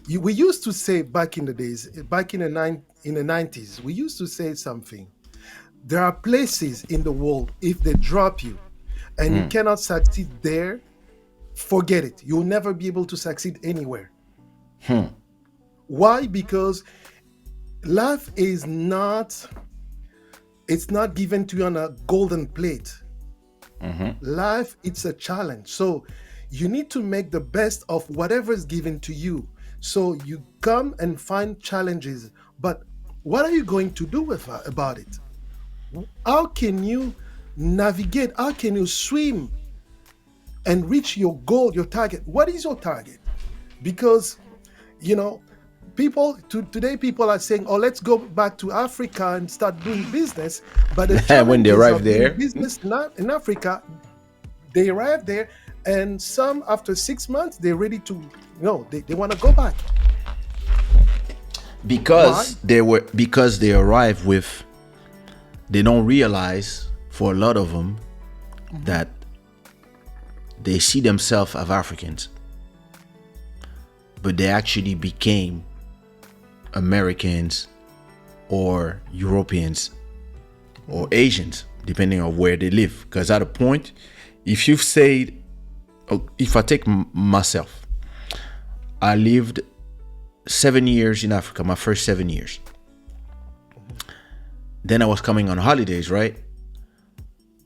we used to say back in the days, back in the 90s, we used to say something. There are places in the world, if they drop you and you cannot succeed there, forget it. You'll never be able to succeed anywhere. Why? Because life is not, it's not given to you on a golden plate. Life, it's a challenge. So you need to make the best of whatever is given to you. So you come and find challenges, but what are you going to do with about it? How can you navigate? How can you swim and reach your goal, your target? What is your target? Because, you know, today people are saying, oh, let's go back to Africa and start doing business. But the When they challenges arrive of doing there, business in Africa, they arrive there, and some after 6 months, they're ready to, they want to go back. Why? because they arrive with, they don't realize, for a lot of them, that they see themselves as Africans, but they actually became Americans or Europeans or Asians, depending on where they live. Because at a point, if you've said, if I take myself, I lived 7 years in Africa, my first 7 years. Then I was coming on holidays, right?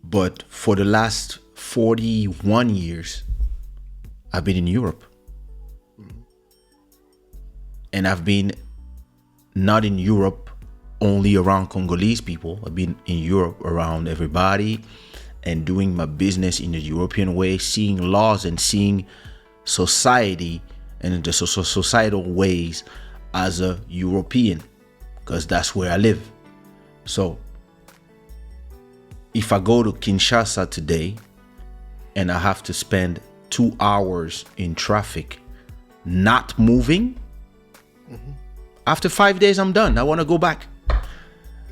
But for the last 41 years, I've been in Europe. And I've been not in Europe only around Congolese people. I've been in Europe around everybody and doing my business in the European way, seeing laws and seeing society and the societal ways as a European, because that's where I live. So if I go to Kinshasa today and I have to spend 2 hours in traffic not moving, after 5 days I'm done. I want to go back.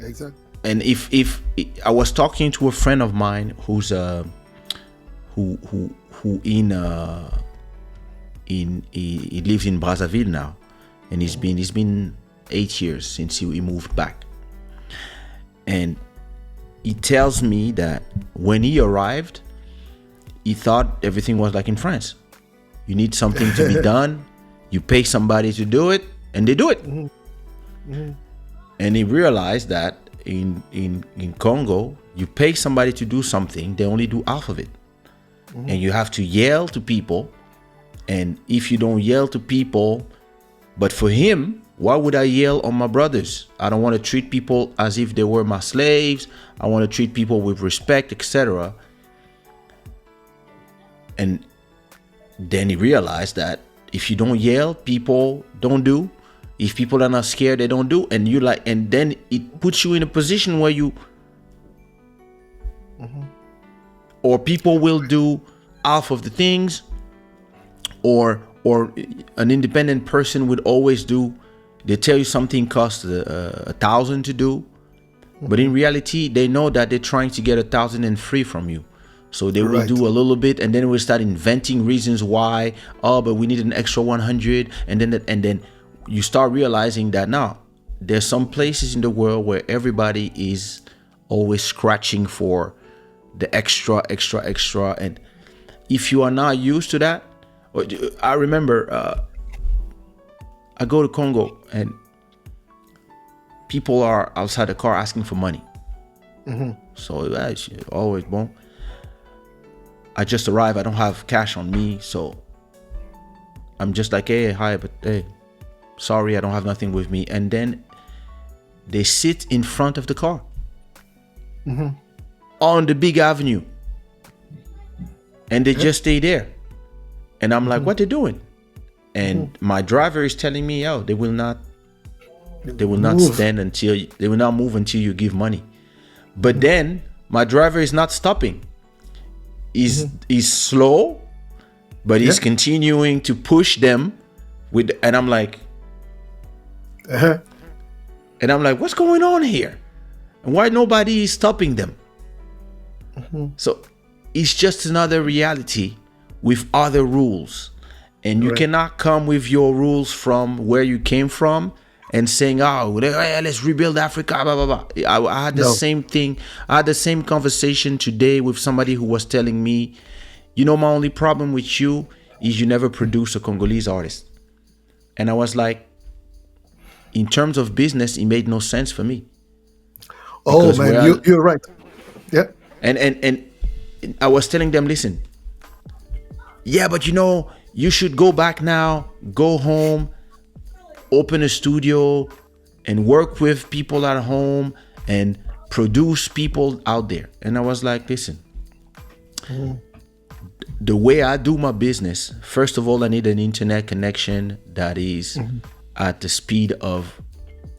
Exactly. And if I was talking to a friend of mine who's who he lives in Brazzaville now, and he's been 8 years since he moved back. And he tells me that when he arrived, he thought everything was like in France. You need something to be done, you pay somebody to do it, and they do it. And he realized that in Congo, you pay somebody to do something, they only do half of it. And you have to yell to people. And if you don't yell to people, but for him, why would I yell on my brothers? I don't want to treat people as if they were my slaves. I want to treat people with respect, etc. And then he realized that if you don't yell, people don't do. If people are not scared, they don't do. And you like, and then it puts you in a position where you, or people will do half of the things, or an independent person would always do. They tell you something costs 1,000 to do, but in reality, they know that they're trying to get 1,003 from you. So they will do a little bit, and then we'll start inventing reasons why. Oh, but we need an extra 100, and then you start realizing that now there's some places in the world where everybody is always scratching for the extra, and if you are not used to that, I remember I go to Congo and people are outside the car asking for money. So that's always bon. I just arrived, I don't have cash on me, so I'm just like, hey, hi, but hey, sorry, I don't have nothing with me. And then they sit in front of the car on the big avenue, and they just stay there. And I'm like, what they doing? And my driver is telling me, oh, they will not stand until, they will not move until you give money. But then my driver is not stopping. He's slow, but he's continuing to push them with, and I'm like, what's going on here? And why nobody is stopping them? So it's just another reality with other rules. And you Right. cannot come with your rules from where you came from and saying, "Oh, let's rebuild Africa." Blah blah blah. I had the No. same thing. I had the same conversation today with somebody who was telling me, my only problem with you is you never produce a Congolese artist. And I was like, in terms of business, it made no sense for me Oh because man, where I you're right. Yeah. and I was telling them, listen, yeah, but you should go back now, go home, open a studio, and work with people at home and produce people out there. And I was like, listen, Mhm. the way I do my business, first of all, I need an internet connection that is Mhm. at the speed of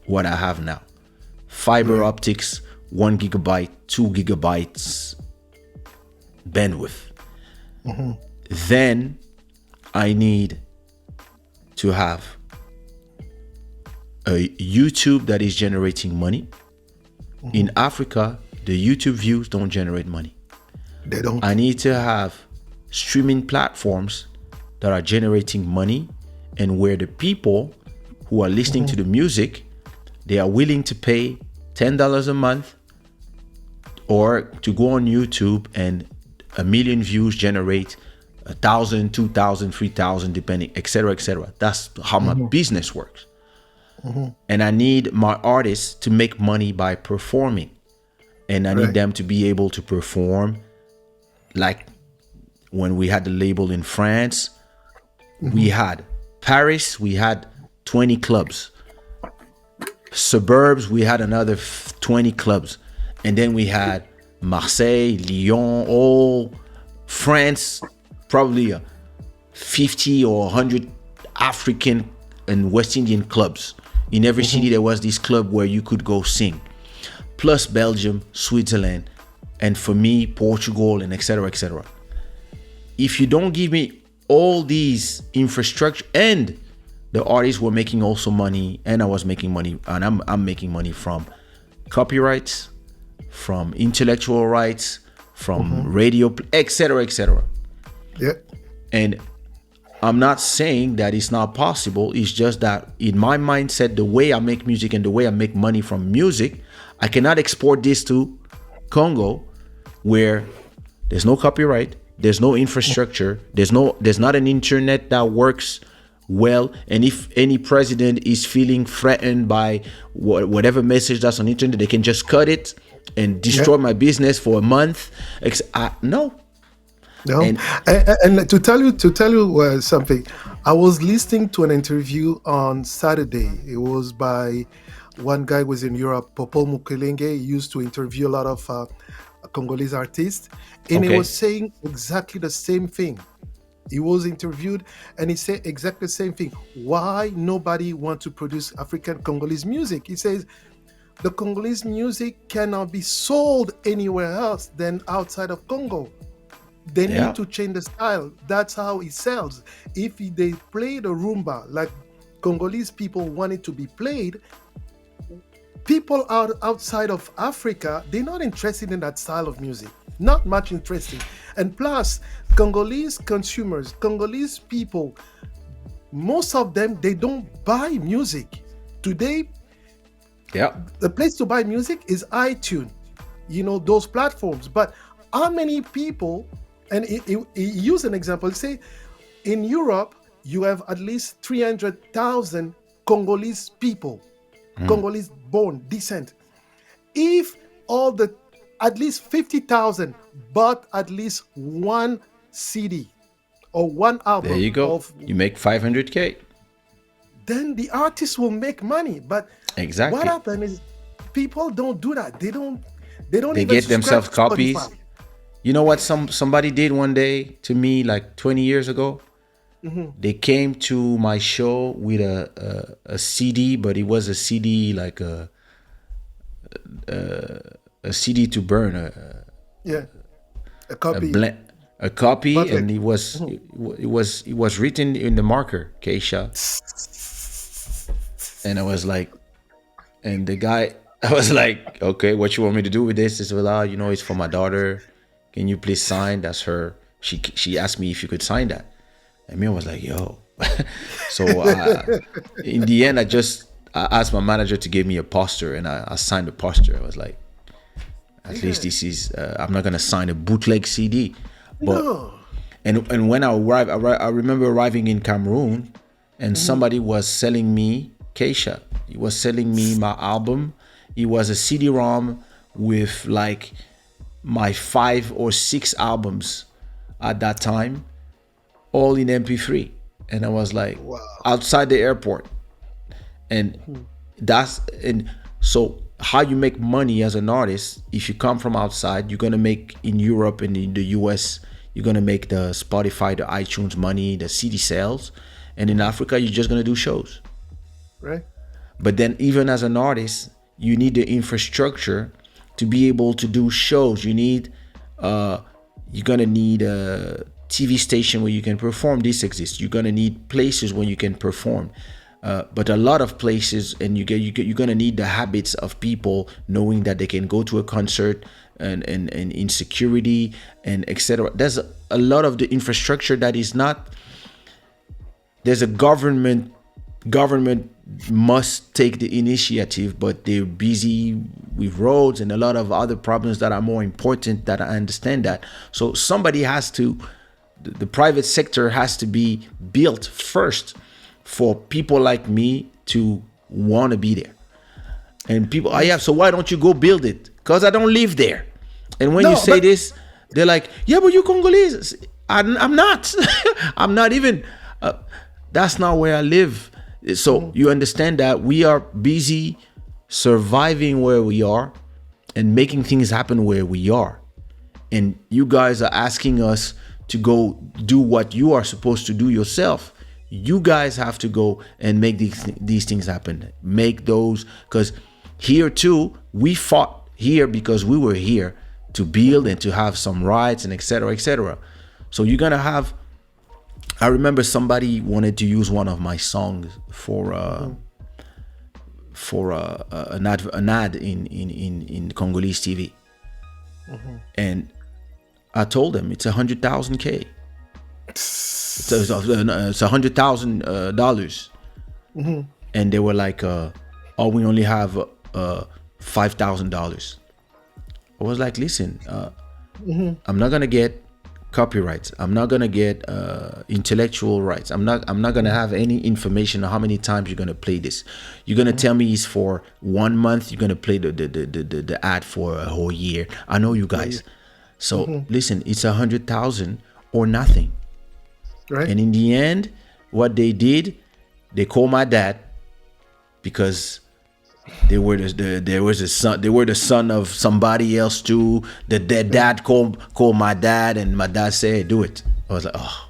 what I have now. Fiber Right. optics, 1 gigabyte, 2 gigabytes bandwidth. Mhm. Then I need to have a YouTube that is generating money. In Africa, the YouTube views don't generate money. They don't. I need to have streaming platforms that are generating money and where the people who are listening to the music, they are willing to pay $10 a month or to go on YouTube and 1 million views generate 1,000, 2,000, 3,000, depending, etc., etc. That's how my business works. And I need my artists to make money by performing. And I need Right. them to be able to perform like when we had the label in France, we had Paris, we had 20 clubs. Suburbs, we had another 20 clubs. And then we had Marseille, Lyon, all France, probably 50 or 100 African and West Indian clubs. In every city, there was this club where you could go sing. Plus Belgium, Switzerland, and for me, Portugal, and etc., etc. If you don't give me all these infrastructure, and the artists were making also money, and I was making money, and I'm making money from copyrights, from intellectual rights, from radio, etc., etc. Yeah. And I'm not saying that it's not possible. It's just that in my mindset, the way I make music and the way I make money from music, I cannot export this to Congo, where there's no copyright, there's no infrastructure, there's not an internet that works well. And if any president is feeling threatened by whatever message that's on the internet, they can just cut it and Yeah. destroy my business for a month. No. No, And and to tell you something, I was listening to an interview on Saturday. It was by one guy who was in Europe, Popol Mukelenge. He used to interview a lot of Congolese artists, and he was okay, saying exactly the same thing. He was interviewed, and he said exactly the same thing. Why nobody want to produce African Congolese music? He says the Congolese music cannot be sold anywhere else than outside of Congo. They need yeah, to change the style. That's how it sells. If they play the rumba like Congolese people want it to be played, people outside of Africa, they're not interested in that style of music. Not much interested. And plus, Congolese consumers, Congolese people, most of them, they don't buy music. Today, yeah, the place to buy music is iTunes, those platforms. But how many people, and he used an example, say in Europe, you have at least 300,000 Congolese people, Congolese born, descent. If all the, at least 50,000 bought at least one CD or one there album you go. of, You make 500K. then the artist will make money. But what Exactly. happened is people don't do that. They don't They even get subscribe themselves to Spotify. copies. You know what somebody did one day to me like 20 years ago? Mhm. They came to my show with a CD, but it was a CD like a CD to burn, Yeah, a a copy, blend, a copy, bootleg. and Mhm. it was written in the marker Kaysha, and I was like, and the guy, I was like, okay, what you want me to do with this? He said, well, it's for my daughter. Can you please sign? That's her. She asked me if you could sign that. And me, I was like, yo, So in the end, I asked my manager to give me a poster, and I signed the poster. I was like, at least Yeah. this is I'm not gonna sign a bootleg CD. But No. and when I arrived, I remember arriving in Cameroon, and Mm-hmm. somebody was selling me Kaysha. He was selling me my album. It was a CD-ROM with like my 5 or 6 albums at that time, all in MP3. And I was like, Wow. outside the airport. And and so how you make money as an artist, if you come from outside, you're gonna make in Europe and in the US, you're gonna make the Spotify, the iTunes money, the CD sales. And in Africa, you're just gonna do shows. Right. But then even as an artist, you need the infrastructure to be able to do shows. You're gonna need a TV station where you can perform. This exists. You're gonna need places where you can perform. But a lot of places, and you're gonna need the habits of people knowing that they can go to a concert and in security and etc. There's a lot of the infrastructure that is not. There's a government must take the initiative, but they're busy with roads and a lot of other problems that are more important. That I understand that. So somebody has to, the private sector has to be built first for people like me to want to be there. And people, yeah, so why don't you go build it? Because I don't live there. And when you No, say but this, they're like, yeah, but you Congolese. I'm not. I'm not even. That's not where I live. So you understand that we are busy surviving where we are and making things happen where we are. And you guys are asking us to go do what you are supposed to do yourself. You guys have to go and make these things happen. Make those, because here too, we fought here because we were here to build and to have some rights and etc. etc. So you're gonna have. I remember somebody wanted to use one of my songs for an ad in Congolese TV, and I told them it's 100,000 K. It's $100,000, and they were like, "Oh, we only have $5,000." I was like, "Listen, I'm not gonna get copyrights. I'm not gonna get intellectual rights. I'm not gonna have any information on how many times you're gonna play this. You're gonna tell me it's for 1 month. You're gonna play the ad for a whole year. I know you guys. So listen, it's 100,000 or nothing." right. And in the end, what they did, they called my dad because they were the son of somebody else too. Their dad called my dad, and my dad said, "Hey, do it." I was like, oh,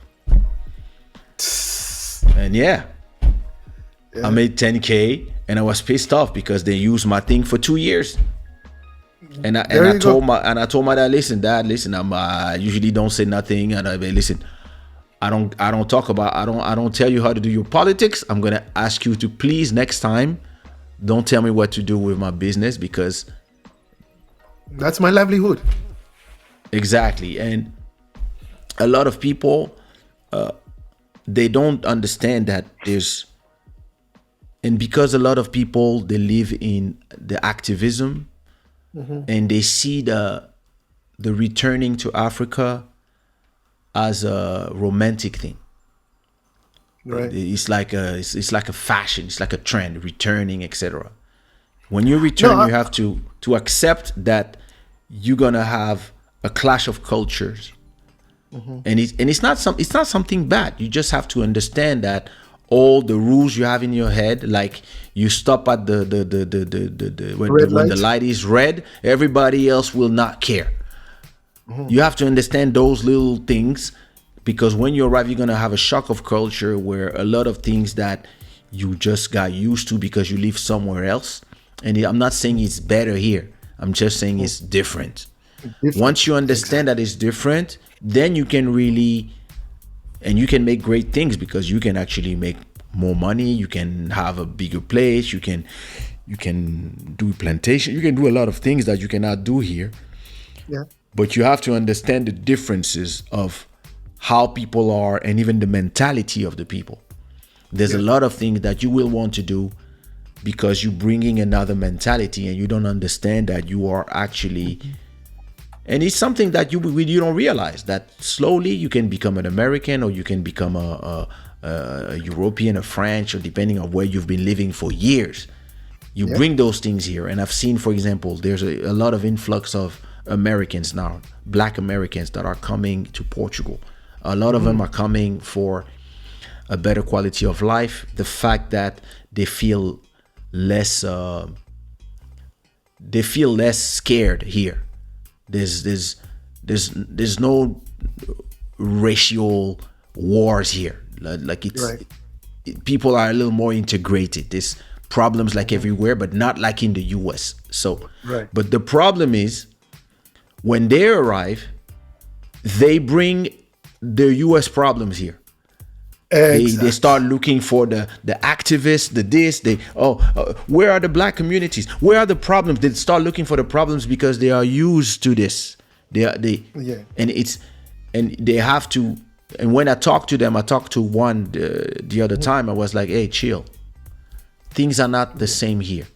and yeah, I made 10K, and I was pissed off because they used my thing for 2 years. And I told my dad, listen, I usually don't say nothing, and listen, I don't talk about, I don't tell you how to do your politics. I'm gonna ask you to please next time, don't tell me what to do with my business, because That's my livelihood. exactly. And a lot of people, they don't understand that and because a lot of people, they live in the activism, and they see the returning to Africa as a romantic thing. Right. It's like a fashion, it's like a trend, returning, etc. When you No, return, you have to accept that you're gonna have a clash of cultures, and it's not something bad. You just have to understand that all the rules you have in your head, like you stop at the red when the light. light is red, everybody else will not care. You have to understand those little things, because when you arrive, you're gonna have a shock of culture where a lot of things that you just got used to because you live somewhere else. And I'm not saying it's better here. I'm just saying it's different. Once you understand that it's different, then you can really, and you can make great things, because you can actually make more money. You can have a bigger place. You can do plantation. You can do a lot of things that you cannot do here. Yeah. But you have to understand the differences of how people are, and even the mentality of the people. There's a Yeah. lot of things that you will want to do because you're bringing another mentality and you don't understand that you are actually, and it's something that you don't realize that slowly you can become an American, or you can become a European, a French, or depending on where you've been living for years. You Yeah. bring those things here, and I've seen, for example, there's a lot of influx of Americans now, Black Americans that are coming to Portugal. A lot of them are coming for a better quality of life. The fact that they feel less, scared here. There's no racial wars here. Like Right. people are a little more integrated. There's problems like everywhere, but not like in the US. So, Right. but the problem is when they arrive, they bring the US problems here. They Exactly. start looking for the activists, the this, where are the Black communities? Where are the problems? They start looking for the problems because they are used to this. They Yeah. and they have to. And when I talk to them, I talked to one the other time. I was like, hey, chill. Things are not the same here.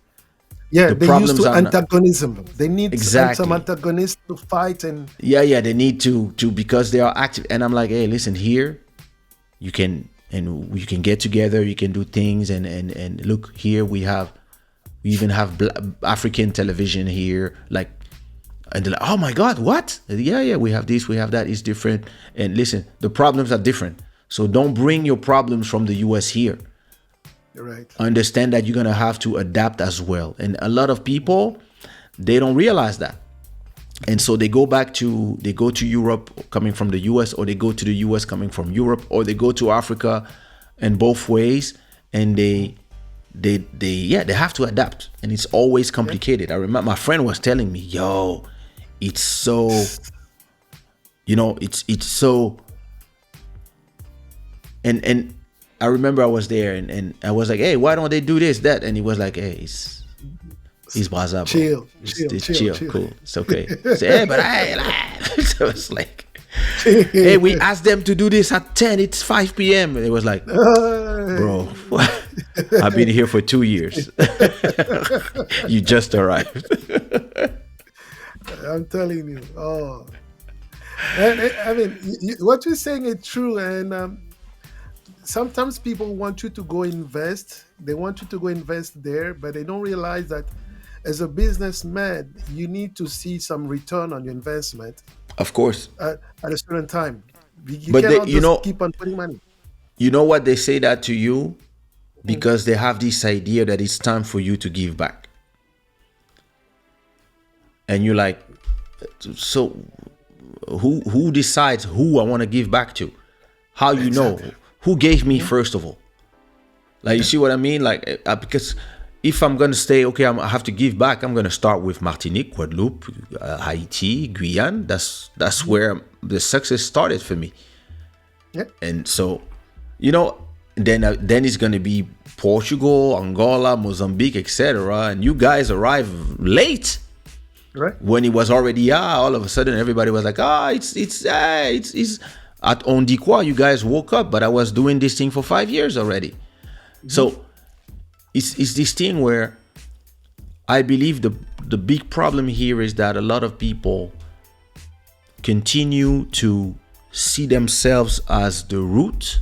Yeah. The They used problems to are not antagonism. They need some exactly. antagonists to fight and Yeah. They need to because they are active. And I'm like, hey, listen here. You can get together. You can do things and look here. We even have African television here. Like, and they're like, oh my God, what? Yeah. We have this. We have that. It's different. And listen, the problems are different. So don't bring your problems from the US here. right. Understand that you're gonna have to adapt as well. And a lot of people, they don't realize that. And so they go to Europe coming from the US, or they go to the US coming from Europe, or they go to Africa, and both ways, and they have to adapt, and it's always complicated. I remember my friend was telling me, yo, it's so, it's so, and I remember I was there, and I was like, hey, why don't they do this, that? And he was like, hey, it's Brazil, bro. Chill, It's chill, chill, chill. cool, it's okay. So, hey, but so it's like, hey, we asked them to do this at 10, it's 5 p.m. And it was like, bro, I've been here for 2 years. You just arrived. I'm telling you. Oh, and I mean, what you're saying is true. And sometimes people want you to go invest. They want you to go invest there, but they don't realize that as a businessman, you need to see some return on your investment Of course. at a certain time. You But they, cannot just keep on putting money. you know what they say that to you? Mm. Because they have this idea that it's time for you to give back. And you're like, so who decides who I want to give back to? How you know? Exactly. Who gave me first of all? Like, you see what I mean? Like, because if I'm gonna stay, okay, I have to give back. I'm gonna start with Martinique, Guadeloupe, Haiti, Guyana. That's where the success started for me. Yeah. And so, then it's gonna be Portugal, Angola, Mozambique, etc. And you guys arrive late Right. when it was already all of a sudden everybody was like, it's at Ondiqua, you guys woke up, but I was doing this thing for 5 years already. So it's this thing where I believe the big problem here is that a lot of people continue to see themselves as the root,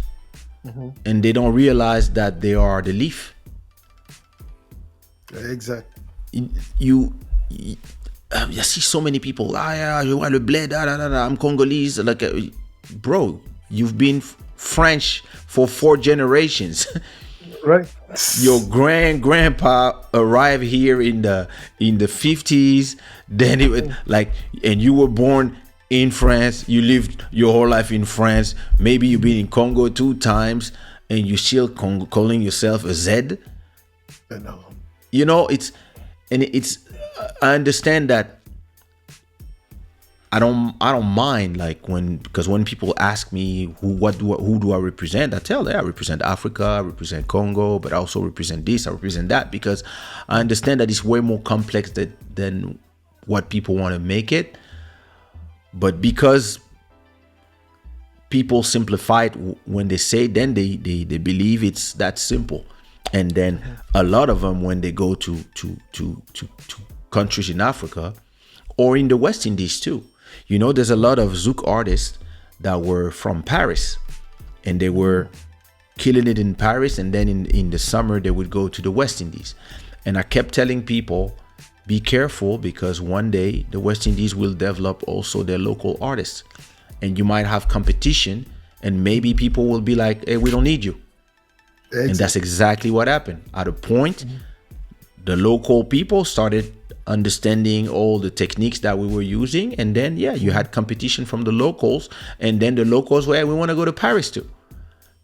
and they don't realize that they are the leaf. Exactly. I see so many people. Je vois le bled. I'm Congolese. Like, bro, you've been French for 4 generations. Right. Your grandpa arrived here in the 50s. Then it was like, and you were born in France. You lived your whole life in France. Maybe you've been in Congo 2 times, and you still calling yourself a Z. I know. It's. I understand that. I don't mind, like, because when people ask me who do I represent, I tell them I represent Africa, I represent Congo, but I also represent this, I represent that, because I understand that it's way more complex than what people want to make it. But because people simplify it when they say it, then they believe it's that simple. And then a lot of them, when they go to countries in Africa or in the West Indies too, there's a lot of Zouk artists that were from Paris, and they were killing it in Paris, and then in the summer they would go to the West Indies. And I kept telling people, be careful, because one day the West Indies will develop also their local artists, and you might have competition, and maybe people will be like, hey, we don't need you. Exactly. And that's exactly what happened. At a point, the local people started understanding all the techniques that we were using, and then you had competition from the locals, and then the locals were, hey, we want to go to Paris too,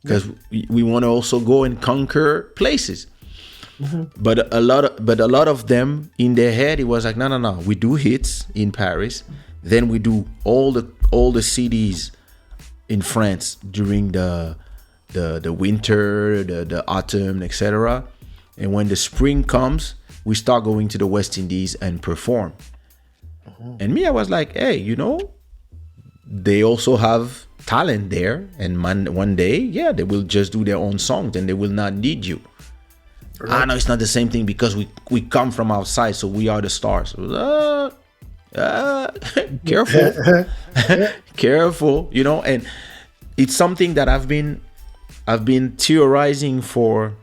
because we want to also go and conquer places. But a lot of them, in their head, it was like, no, we do hits in Paris, then we do all the cities in France during the winter, the autumn, etc. And when the spring comes, we start going to the West Indies and perform. And me, I was like, hey, they also have talent there, and one day, they will just do their own songs, and they will not need you. Right. I know it's not the same thing, because we come from outside, so we are the stars. Careful. Careful, and it's something that I've been theorizing for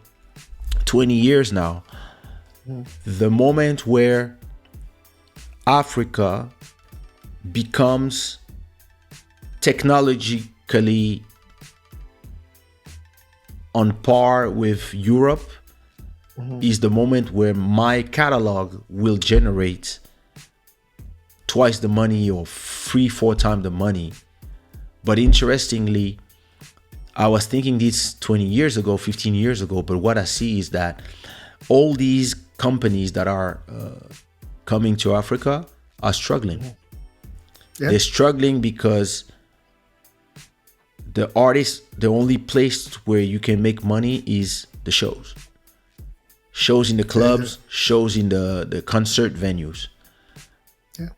20 years now. The moment where Africa becomes technologically on par with Europe is the moment where my catalog will generate twice the money or 3-4 times the money. But interestingly, I was thinking this 20 years ago, 15 years ago, but what I see is that all these companies that are coming to Africa are struggling. Yeah. They're struggling because the artists, the only place where you can make money is the shows. Shows in the clubs, shows in the concert venues. Yeah.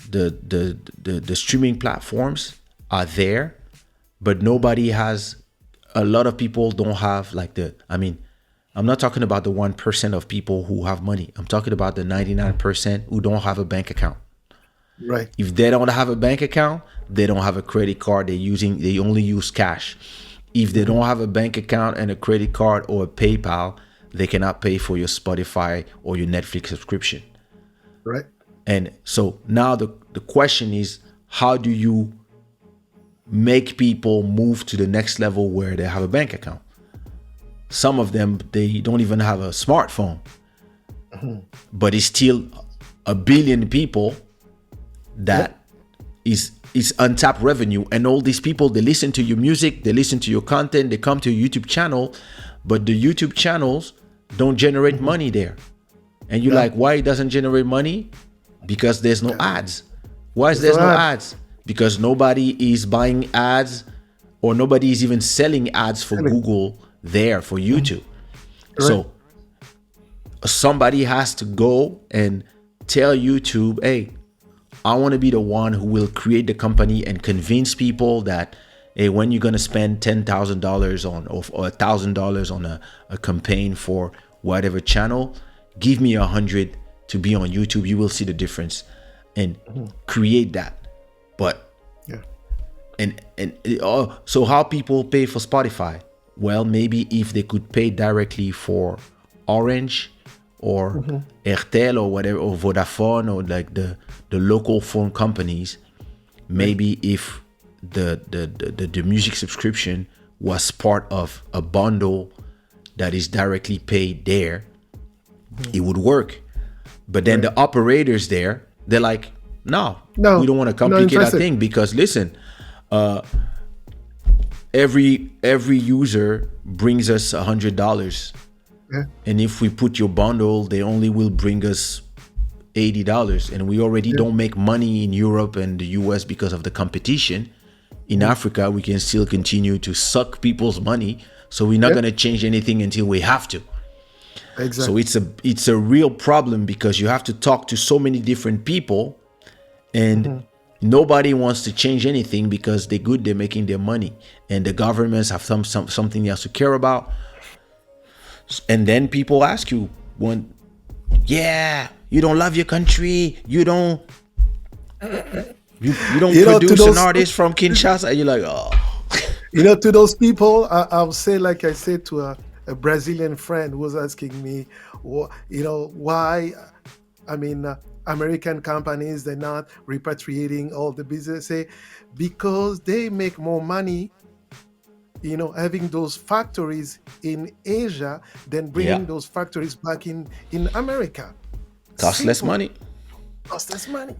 The streaming platforms are there, but nobody has, a lot of people don't have I'm not talking about the 1% of people who have money. I'm talking about the 99% who don't have a bank account. Right. If they don't have a bank account, they don't have a credit card. They only use cash. If they don't have a bank account and a credit card or a PayPal, they cannot pay for your Spotify or your Netflix subscription. Right. And so now the question is, how do you make people move to the next level where they have a bank account? Some of them, they don't even have a smartphone, but it's still a billion people that is untapped revenue. And all these people, they listen to your music, they listen to your content, they come to your YouTube channel, but the YouTube channels don't generate money there. And you're like, why it doesn't generate money? Because there's no ads. Why is there no ads? Because nobody is buying ads, or nobody is even selling ads for Google there for YouTube. Right. So somebody has to go and tell YouTube, hey, I want to be the one who will create the company and convince people that, hey, when you're going to spend $10,000 on or $1,000 on a campaign for whatever channel, give me 100 to be on YouTube. You will see the difference, and create that. But so how people pay for Spotify? Well, maybe if they could pay directly for Orange or Airtel or whatever, or Vodafone, or like the local phone companies, maybe if the music subscription was part of a bundle that is directly paid there, it would work. But then the operators there, they're like, no, we don't want to complicate that thing, because listen, every user brings us $100. And if we put your bundle, they only will bring us $80. And we already don't make money in Europe and the US because of the competition. In Africa, we can still continue to suck people's money. So we're not going to change anything until we have to. Exactly. So it's a real problem, because you have to talk to so many different people. And nobody wants to change anything because they're good, they're making their money, and the governments have something else to care about. And then people ask you, one, yeah, you don't love your country, you don't To produce an those, artist from Kinshasa, and you're like, oh. to those people, I'll say, like I said to a Brazilian friend who was asking me, why, I mean, American companies, they're not repatriating all the business. Say, because they make more money, having those factories in Asia than Yeah, bringing those factories back in America. cost less Simple. money. Cost less money.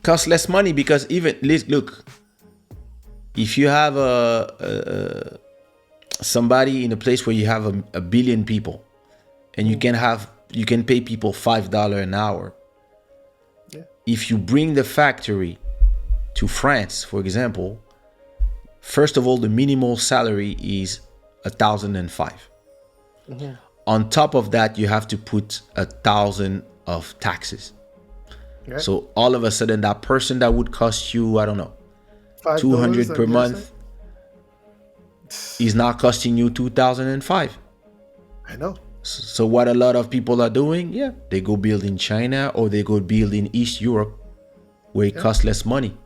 Cost less money because even look, if you have somebody in a place where you have a billion people, and you can pay people $5 an hour. Yeah. If you bring the factory to France, for example, first of all, the minimal salary is 1,005. On top of that, you have to put 1,000 of taxes. Yeah. So all of a sudden, that person that would cost you, I don't know, $5, 200 per month is now costing you 2,005. I know. So what a lot of people are doing, yeah, they go build in China or they go build in East Europe where it costs less money.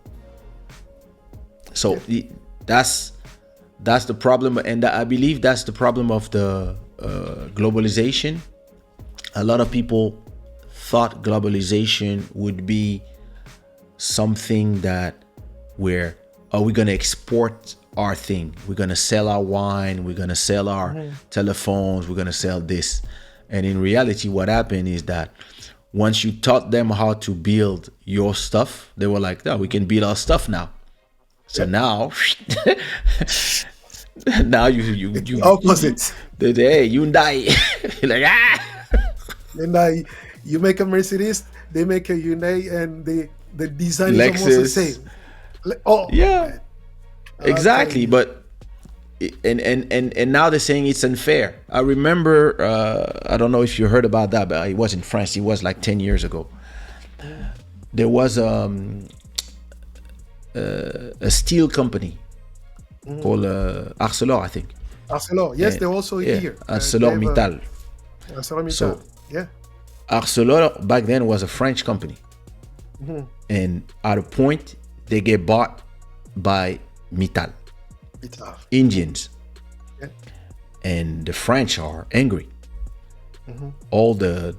So that's the problem, and I believe that's the problem of the globalization. A lot of people thought globalization would be something that where are we going to export our thing, we're going to sell our wine, we're going to sell our telephones, we're going to sell this. And in reality, what happened is that once you taught them how to build your stuff, they were like, oh, we can build our stuff now. So now now you Opposite. hey, Hyundai. Like, And you make a Mercedes, they make a Hyundai, and the design is almost the Lexus. same. Oh, Yeah, exactly. But and now they're saying it's unfair. I remember, I don't know if you heard about that, but it was in France. It was like 10 years ago. There was a steel company called Arcelor, I think. Arcelor. Yes, they're also here. ArcelorMittal. ArcelorMittal. So yeah. Arcelor back then was a French company, and at a point they get bought by Mittal, Indians, and the French are angry. All the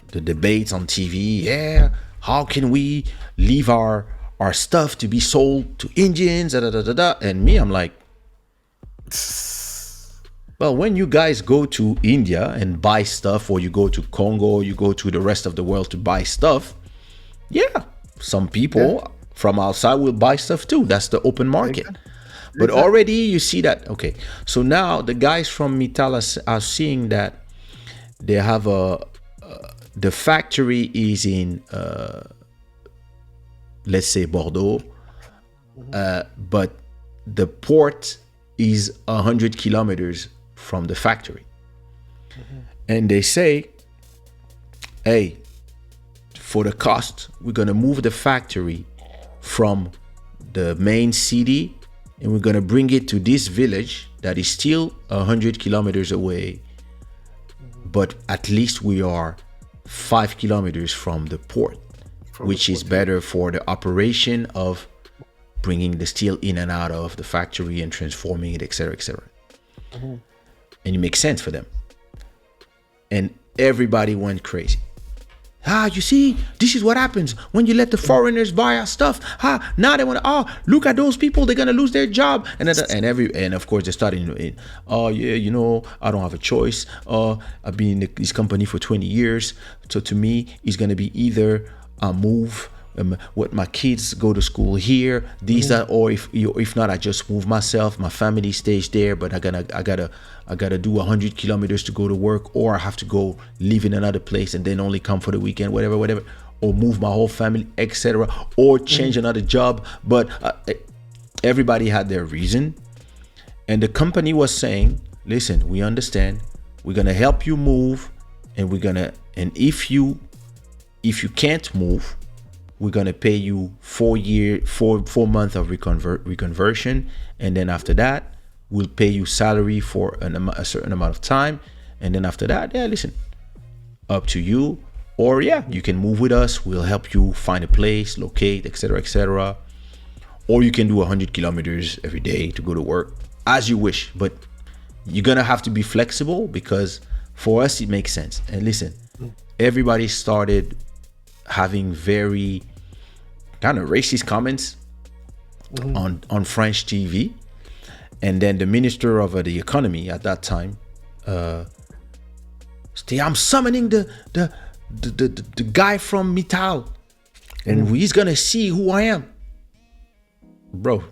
debates on TV. Yeah, how can we leave our stuff to be sold to Indians? And me, I'm like, well, when you guys go to India and buy stuff, or you go to Congo, you go to the rest of the world to buy stuff, yeah, some people from outside will buy stuff too. That's the open market. But already you see that, okay. So now the guys from Mittal are seeing that they have the factory is in, let's say Bordeaux, but the port is 100 kilometers from the factory. And they say, hey, for the cost, we're going to move the factory from the main city and we're going to bring it to this village that is still 100 kilometers away, but at least we are 5 kilometers from the port, which is better for the operation of bringing the steel in and out of the factory and transforming it, etc., etc. And it makes sense for them. And everybody went crazy. You see, this is what happens when you let the foreigners buy our stuff. Now they want to, look at those people, they're going to lose their job. And of course, they're starting in, I don't have a choice. I've been in this company for 20 years. So to me, it's going to be either I move, what my kids go to school here, or if not, I just move myself. My family stays there, but I gotta do 100 kilometers to go to work, or I have to go live in another place and then only come for the weekend, whatever, or move my whole family, etc., or change another job. But everybody had their reason, and the company was saying, "Listen, we understand. We're gonna help you move, and if you can't move, we're gonna pay you 4 month of reconversion, and then after that, we'll pay you salary for a certain amount of time, and then after that, yeah, listen, up to you. Or yeah, you can move with us. We'll help you find a place, locate, etc., etc. Or you can do 100 kilometers every day to go to work, as you wish. But you're gonna have to be flexible, because for us it makes sense. And listen, everybody started having very kind of racist comments on French TV, and then the minister of the economy at that time, say, I'm summoning the guy from Mittal, and he's gonna see who I am, bro.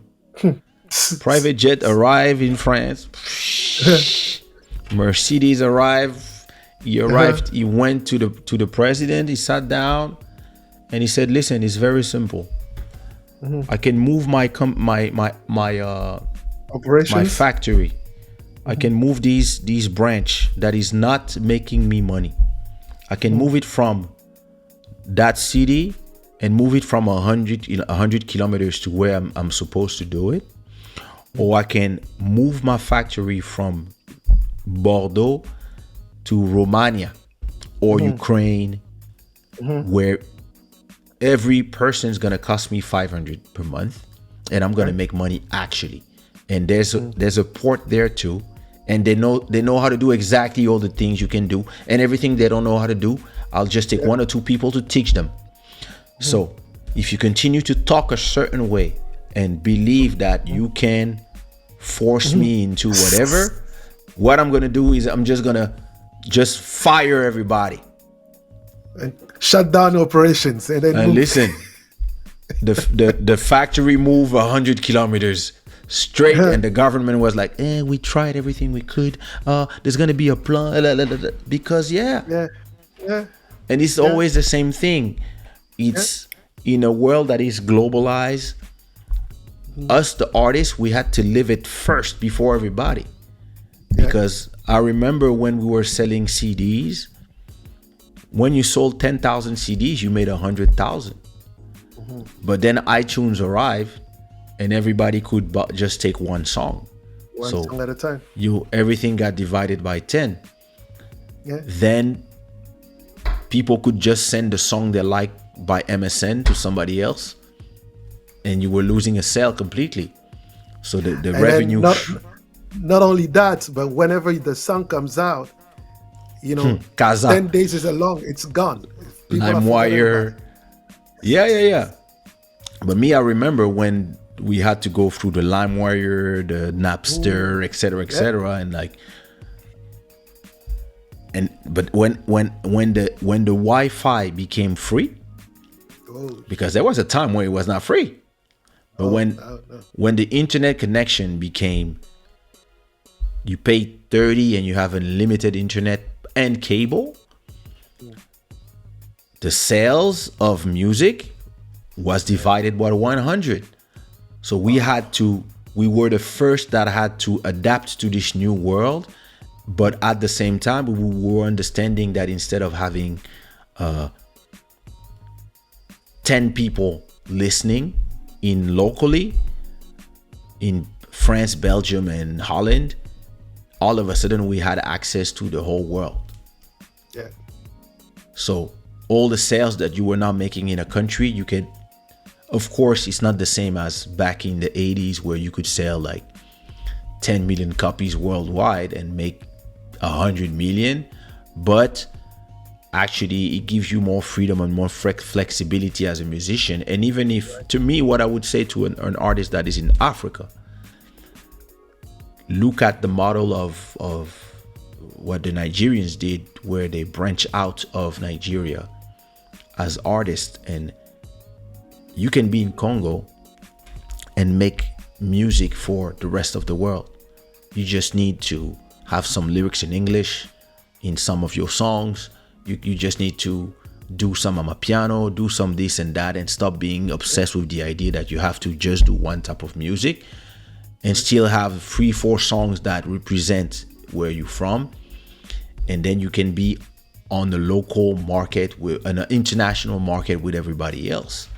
Private jet arrived in France. Mercedes arrived. He arrived. He went to the president. He sat down, and he said, "Listen, it's very simple. I can move my Operations. factory. I can move these branch that is not making me money. I can move it from that city and move it from 100 kilometers to where I'm supposed to do it, or I can move my factory from Bordeaux to Romania or Ukraine, where every person is gonna cost me 500 per month, and I'm gonna make money actually. And there's a port there too, and they know how to do exactly all the things you can do, and everything they don't know how to do, I'll just take one or two people to teach them. So if you continue to talk a certain way and believe that you can force me into whatever, what I'm gonna do is I'm just gonna fire everybody And shut down operations and then and move. listen. The factory moved 100 kilometers straight, and the government was like, we tried everything we could. There's gonna be a plan, because Yeah. and it's always the same thing. It's in a world that is globalized. Us, the artists, we had to live it first before everybody. Because I remember when we were selling CDs, when you sold 10,000 CDs, you made 100,000. But then iTunes arrived, and everybody could just take one song. One song at a time. Everything got divided by 10. Yeah. Then people could just send the song they like by MSN to somebody else, and you were losing a sale completely. So the And revenue. not only that, but whenever the song comes out, Kaza, 10 days is it's gone. People are forgetting LimeWire. about it. Yeah. But me, I remember when we had to go through the LimeWire, the Napster, etc., and like. But when the Wi-Fi became free, because there was a time where it was not free, but when the internet connection became, you pay 30 and you have unlimited internet and cable, the sales of music was divided by 100. So we were the first that had to adapt to this new world. But at the same time, we were understanding that instead of having 10 people listening locally in France, Belgium, and Holland, all of a sudden we had access to the whole world. Yeah. So all the sales that you were not making in a country, you could, of course, it's not the same as back in the 80s where you could sell like 10 million copies worldwide and make 100 million, but actually it gives you more freedom and more flexibility as a musician. And even if, to me, what I would say to an artist that is in Africa, look at the model of what the Nigerians did, where they branch out of Nigeria as artists, and you can be in Congo and make music for the rest of the world. You just need to have some lyrics in English in some of your songs. You just need to do some amapiano, do some this and that, and stop being obsessed with the idea that you have to just do one type of music, and still have 3-4 songs that represent where you're from. And then you can be on the local market with an international market with everybody else.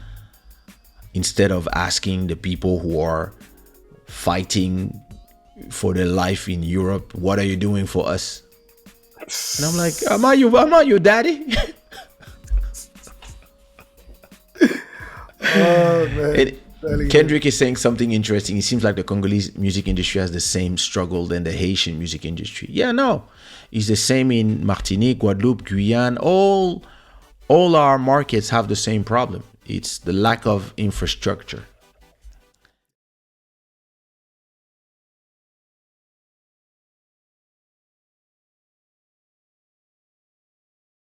instead of asking the people who are fighting for their life in Europe, what are you doing for us? And I'm like, am I your daddy? Oh man. And Telling you. Kendrick is saying something interesting. It seems like the Congolese music industry has the same struggle than the Haitian music industry. Yeah, no, it's the same in Martinique, Guadeloupe, Guyane. All our markets have the same problem. It's the lack of infrastructure.